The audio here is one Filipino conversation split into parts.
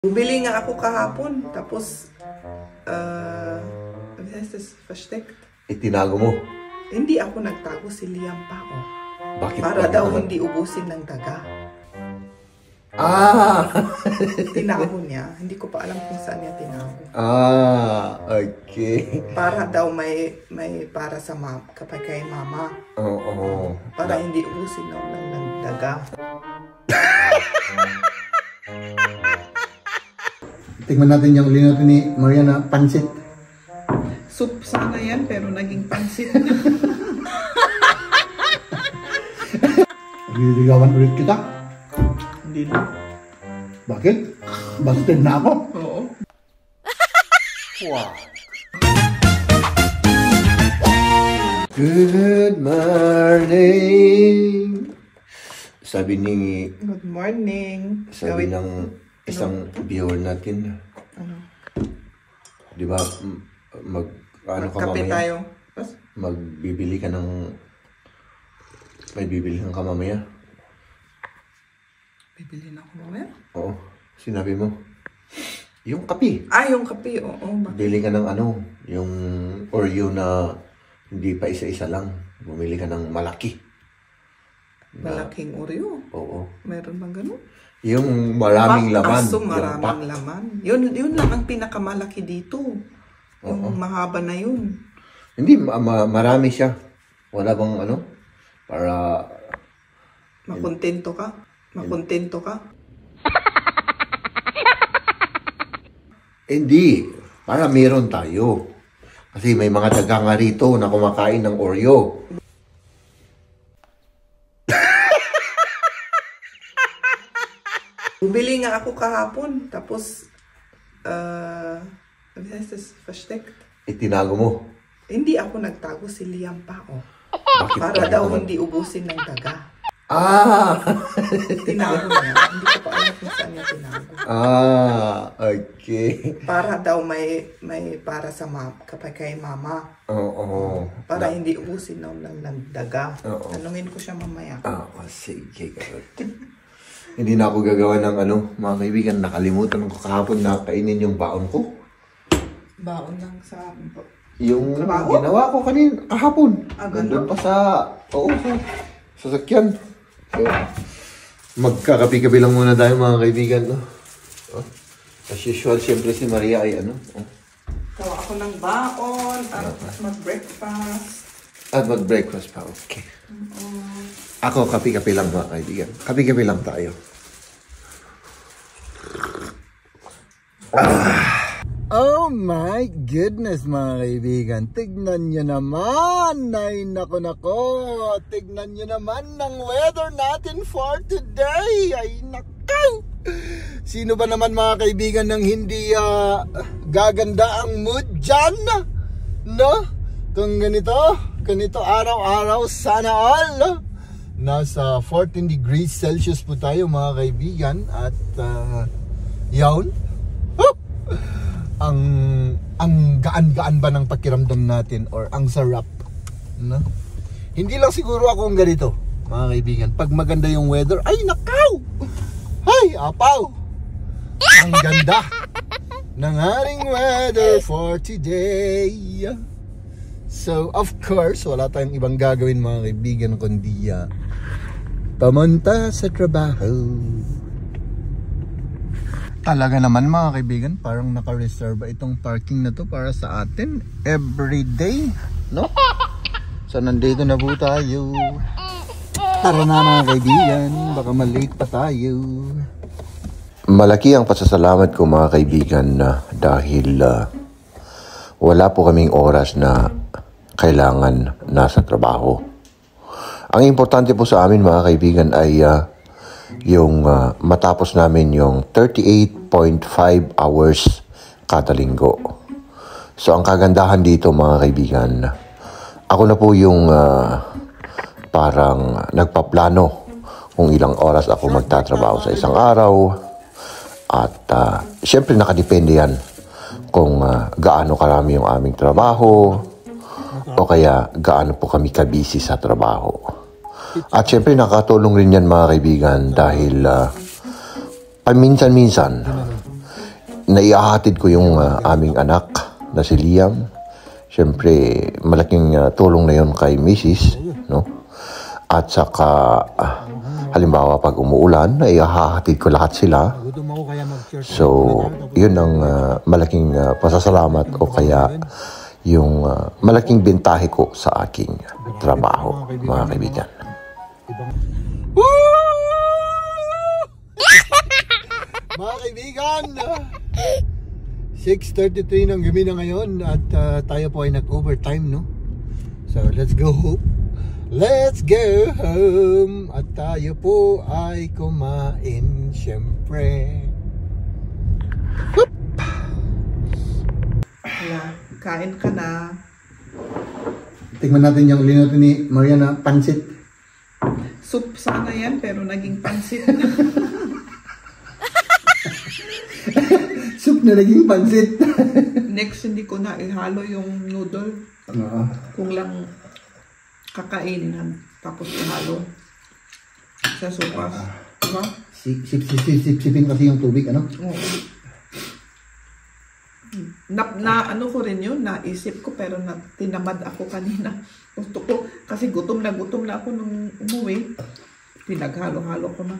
Bumili nga ako kahapon, tapos, versteckt. Itinago mo? Hindi ako nagtago, si Liam pa ako. Bakit? Para daw hindi ubusin ng daga. Ah! Tinago niya. Hindi ko pa alam kung saan niya tinago. Ah, okay. Para daw may para sa kapag kay mama. Oo. Para hindi ubusin ng daga. Tingnan natin yung linato ni Mariana, pansit. Soup sana yan, pero naging pansit. Nililigawan ulit kita. Hindi na. Bakit? Busted na ako. Oo. Wow. Good morning. Sabi Good morning. Sabi ng isang viewer natin. Ano? Di ba, ano ka Kape mamaya? tayo. Magbibili ka ng, may bibili ka mamaya? Bibili na ako mamaya? Oo, sinabi mo. Yung kape. Yung kape, oo. Bili ka ng ano, yung Oreo na hindi pa isa-isa lang. Bumili ka ng malaki. Malaking Oreo? Oo. Meron bang ganun? Yung maraming laman. Aso, maraming laman. Yun lang ang pinakamalaki dito. Yung mahaba na yun. Hindi, marami siya. Wala bang ano? Para... Makontento ka? Makontento ka? Hindi. Para meron tayo. Kasi may mga daga nga rito na kumakain ng Oreo. Bumili nga ako kahapon, tapos, versteckt. Itinago mo? Hindi ako nagtago, si Liam pa ako. Bakit? Para daw hindi ubusin ng daga. Ah! Tinago niya. Hindi ko pa alam kung saan niya tinago. Ah, okay. Para daw may para sa kapag kay mama. Oo. Para hindi ubusin ng daga. Oo. Tanungin ko siya mamaya. Sige. Hindi na ako gagawa ng ano, mga kaibigan, nakalimutan ko kahapon na kainin yung baon ko. Baon lang sa... Yung trabaho? ginawa ko kahapon. Ganda? Nandun pa sa sasakyan. So, magkakapi-kapi lang muna tayo mga kaibigan. No? As usual, siyempre si Maria ay ano. Gawa ako ng baon at mag-breakfast. At mag-breakfast pa, okay. Ako, kapi-kapi lang mga kaibigan. Kapi-kapi lang tayo. Oh my goodness mga kaibigan. Tignan nyo naman. Ay nako. Tignan nyo naman ng weather natin for today. Ay nako. Sino ba naman mga kaibigan ng hindi gaganda ang mood dyan? No? Kung ganito araw-araw sana all. Nasa 14 degrees Celsius po tayo mga kaibigan. At yawn. Ang gaan-gaan ba ng pakiramdam natin or ang sarap, no? Hindi lang siguro ako ang ganito, mga kaibigan. Pag maganda yung weather, ay nakaw! Ay, apaw! Ang ganda ng ating weather for today. So, of course, wala tayong ibang gagawin mga kaibigan kundi pamunta sa trabaho. Talaga naman mga kaibigan, parang naka-reserve itong parking na to para sa atin everyday, no? So nandito na po tayo. Tara na mga kaibigan, baka malate pa tayo. Malaki ang pasasalamat ko mga kaibigan dahil wala po kaming oras na kailangan nasa trabaho. Ang importante po sa amin mga kaibigan ay yung matapos namin yung 38.5 hours kada linggo. So ang kagandahan dito mga kaibigan, ako na po yung parang nagpaplano kung ilang oras ako magtatrabaho sa isang araw. At syempre nakadepende yan kung gaano karami yung aming trabaho o kaya gaano po kami kabisi sa trabaho. At syempre nakatulong rin yan mga kaibigan dahil paminsan-minsan naiahatid ko yung aming anak na si Liam. Siyempre, malaking tulong na yun kay Mrs. No? At saka, halimbawa pag umuulan, naiahatid ko lahat sila. So, yun ang malaking pasasalamat o kaya yung malaking bentahe ko sa aking trabaho, mga kaibigan. Mga kaibigan, 6:33 ng gabi na ngayon at tayo po ay nag-overtime, no? So, let's go home. Let's go home. At tayo po ay kumain, syempre. Kaya, kain ka na. Tingnan natin yung linoto ni Mariana, pansit. Soup sana yan, pero naging pansit. Soup na naging pansit. Next, hindi ko na ihalo yung noodle. Kung lang kakainin tapos ihalo sa sopas. Diba? Sipsipin kasi yung tubig, ano? Oo. Na ano ko rin yun, naisip ko pero tinamad ako kanina. Gusto ko, kasi gutom na ako nung umuwi. Pinaghalo-halo ko na.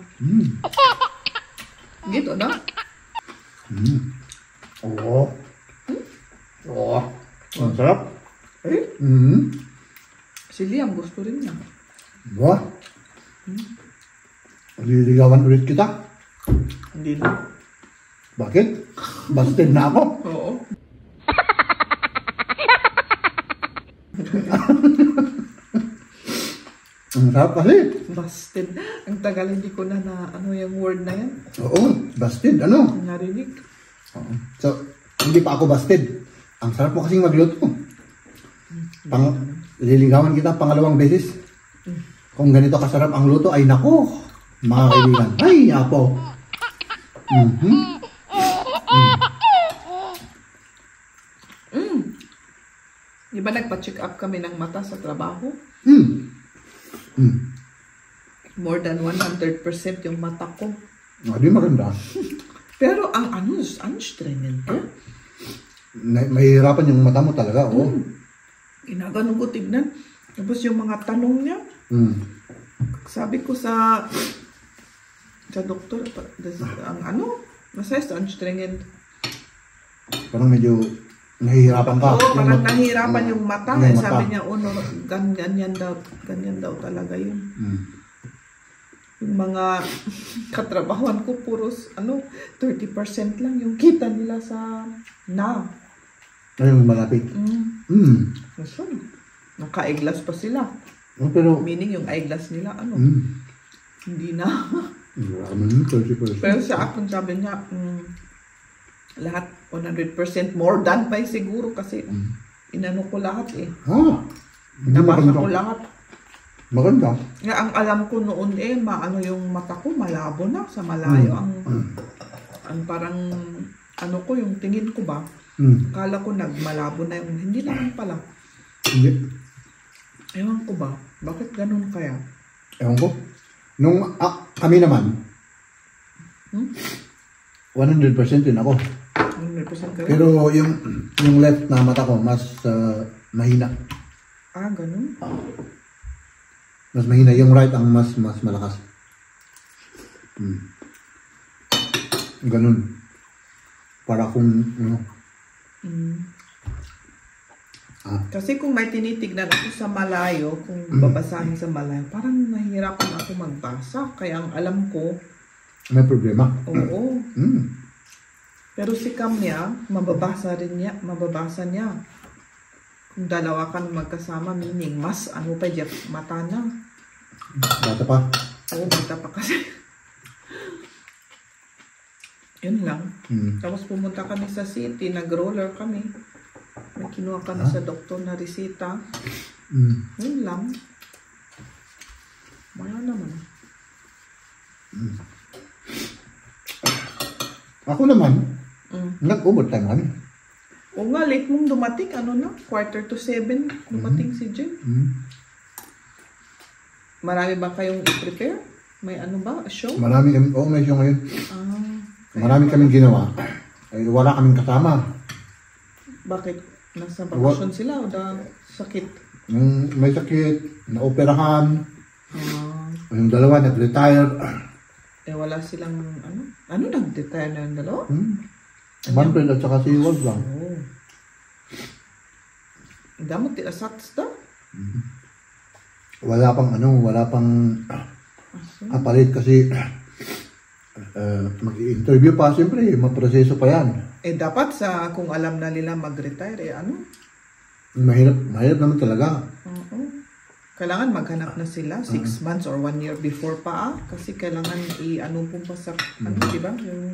Gito na? Oo. Oo. Ang sarap. Eh? Si Liam gusto rin niya. Ba? Liligawan ulit kita? Hindi na. Bakit? Busted na ako? Oo. Ang sarap kasi. Busted. Ang tagal hindi ko na ano yung word na yan. Oo, busted. Ano? Narinig. So, hindi pa ako busted. Ang sarap mo kasing magluto. Liligawan kita pangalawang beses. Kung ganito kasarap ang luto, ay nako, mga kaibigan. Ay, apo. Di ba nagpa-check up kami ng mata sa trabaho? More than 100% yung mata ko. Di maganda. Pero ang stringent ko. Mahihirapan yung mata mo talaga, oo. Ginaganon ko tignan. Tapos yung mga tanong niya, sabi ko sa doktor, masaya sa stringent. Parang medyo nahihirapan ka. Oo, parang nahihirapan yung mata. Sabi niya, ganyan daw talaga yun. Yung mga katrabahan ko, puros 30% lang yung kita nila sa Ayun, malapit. So, naka-eyeglass pa sila. Pero, Meaning yung eyeglass nila, hindi na. 30%. Pero sa akin, sabi niya, lahat 100% more than pa siguro kasi inano ko lahat eh. Nabasa ko lahat. Maganda. Nga, ang alam ko noon maano yung mata ko, malabo na sa malayo. Ang parang, ko, yung tingin ko ba, akala ko nagmalabo na yung, hindi naman pala. Hindi. Ewan ko ba, bakit ganun kaya? Ewan ko. Nung kami naman, 100% din ako. 100% ka rin? Pero yung left na mata ko, mas mahina. Ganun? Mas mahina. Yung right ang mas malakas. Ganun. Para kung, Kasi kung may tinitignan ako sa malayo, kung babasahin sa malayo, parang nahihirapan ako magbasa. Kaya ang alam ko, may problema. Oo. Pero si Kamya, mababasa niya. Kung dalawa ka magkasama, meaning mas pa dyan, mata na. Bata pa. Oo, bata pa kasi. Yun lang. Tapos pumunta kami sa city, nag-roller kami. May kinuha kami sa doktor na resita. Yun lang. Wala naman. Ako naman, nag-overtime kami. O nga, late mong dumating, 7:15, dumating si Jim. Marami ba kayong i-prepare? May show? Marami kami, may show ngayon. Ah, Marami kaming ginawa. Ay, wala kaming kasama. Bakit? Nasa bakasyon sila o sakit? May sakit, naoperahan. Ah. Yung dalawa nag-retire. Wala silang ano? Ano nag-retire na yung dalawa? Manfred at saka si Wolf lang. Oh. Damot tila sats daw? Wala pang kapalit kasi mag-i-interview pa, siyempre, maproseso pa yan. Dapat kung alam na nila mag-retire, ano? Mahirap naman talaga. Oo. Kailangan maghanap na sila 6 months or 1 year before pa, kasi kailangan i-ano po pa sa, di ba? Yung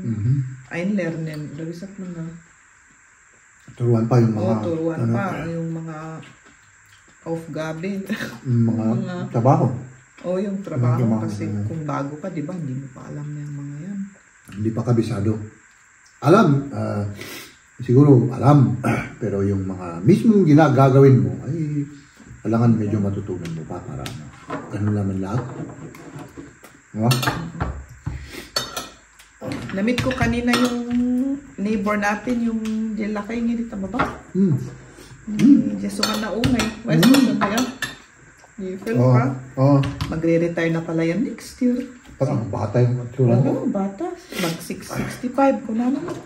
einlernen, dawisak mo na. Turuan pa yung mga... turuan pa, yung mga off-gabi. mga trabaho. Yung trabaho, kasi kung bago ka, di ba, hindi mo pa alam na yung mga yan. Hindi pa kabisado. Alam, siguro alam, pero yung mga mismong ginagagawin mo, ay kailangan medyo matutunan mo pa para ganun naman lahat. Diba? Namit ko kanina yung neighbor natin, yung Jelakay nga dito ba? Jesuman na umay. Wala siya kaya? I-feel ka? Magre-retire na pala yan next year. Parang bata yung itsura niya. Oo, bata. Mag-65 ko na naman.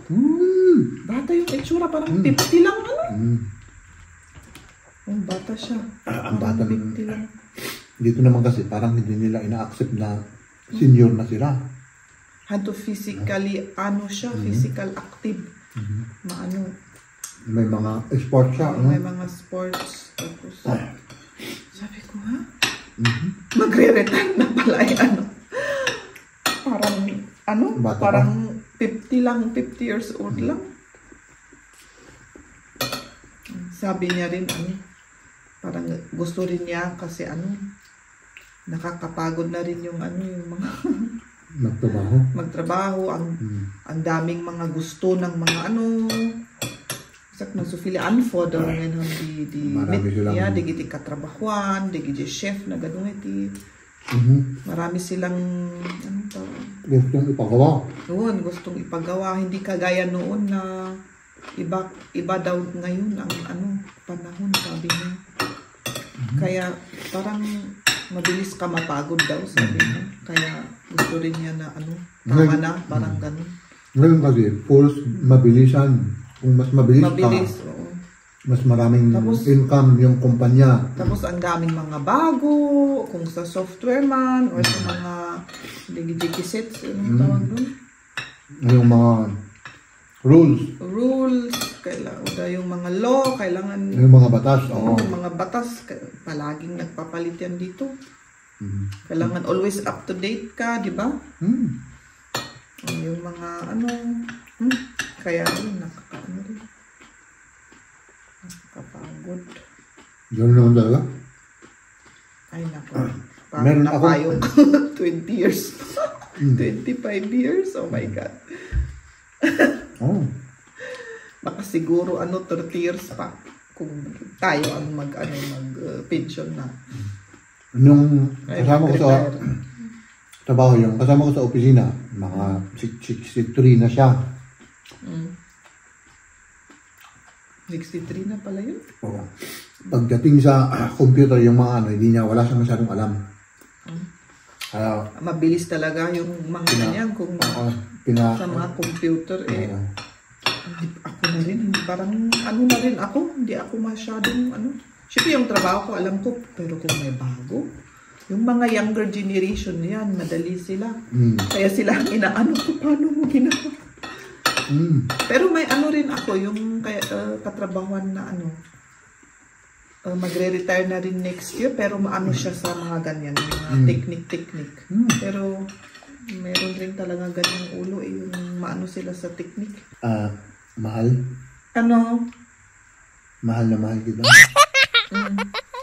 Bata yung itsura, parang 50 lang bata siya. Ang bata 50 lang. Dito naman kasi parang hindi nila ina-accept na senior na sila. Hanto physically, physical active. Maano. May mga sports siya. May mga sports. Tapos, sabi ko magre-retire na pala parang, bata parang 50 lang, 50 years old lang. Sabi niya rin, parang gusto rin niya kasi nakakapagod na rin yung yung mga magtrabaho, ang daming mga gusto ng mga sak na sufili anfod ngayon di giti katrabahuan, di giti chef na ganun iti. Marami silang gustong ipagawa. Noon, gustong ipagawa. Hindi kagaya noon na iba daw ngayon ang panahon, sabi niya. Kaya parang mabilis ka mapagod daw, sabi niya. Kaya gusto rin niya na tama na, parang ganun. Ngayon kasi, force mabilisan. Kung mas mabilis ka, oo. Mas maraming income yung kumpanya. Tapos ang daming mga bago, kung sa software man, or sa mga digi-digi sets, anong tawag doon? Yung mga rules, yung mga law, kailangan... Yung mga batas, mga batas, palaging nagpapalit yan dito. Kailangan always up to date ka, di ba? Yung mga kaya nakakapagod. Gano'n naman talaga? Ay, naku. Parang napayong 20 years. 25 years? Oh my God. Baka siguro 30 years pa kung tayo ang mag-pension na. Nung kasama ko sa trabaho yung kasama ko sa opisina, mga 63 na siya. 63 na pala yun? Oo. Pagdating sa computer, yung mga hindi niya, wala siya masyadong alam. Mabilis talaga yung mga ganyan kung sa mga computer ako na rin, parang na rin ako, hindi ako masyadong Siyempre yung trabaho ko, alam ko, pero kung may bago, yung mga younger generation yan, madali sila. Kaya sila ang inaano ko, paano mo ginawa? Pero may rin ako, yung katrabahuan na magre-retire na rin next year, pero siya sa mga ganyan, mga technique. Pero meron rin talaga ganyang ulo, yung sila sa technique. Mahal? Mahal na mahal kita.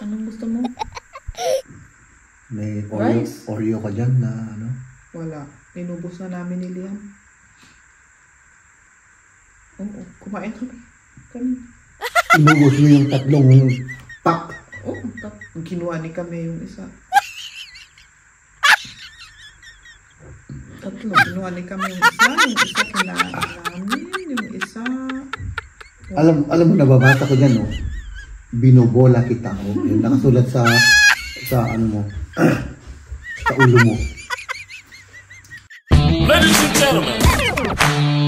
Anong gusto mo? May Oreo ka dyan na Wala. Inubos na namin ni Liam. Oo, kumain kami. Inubos mo yung 3 pack? Oo, kinuha ni kami yung isa. 3, kinuha ni kami yung isa. Yung isa kinain namin. Yung Alam mo, nababasa ko dyan, no? Binobola kita. Okay? Nakasulat sa ano mo, sa ulo mo. Ladies and gentlemen.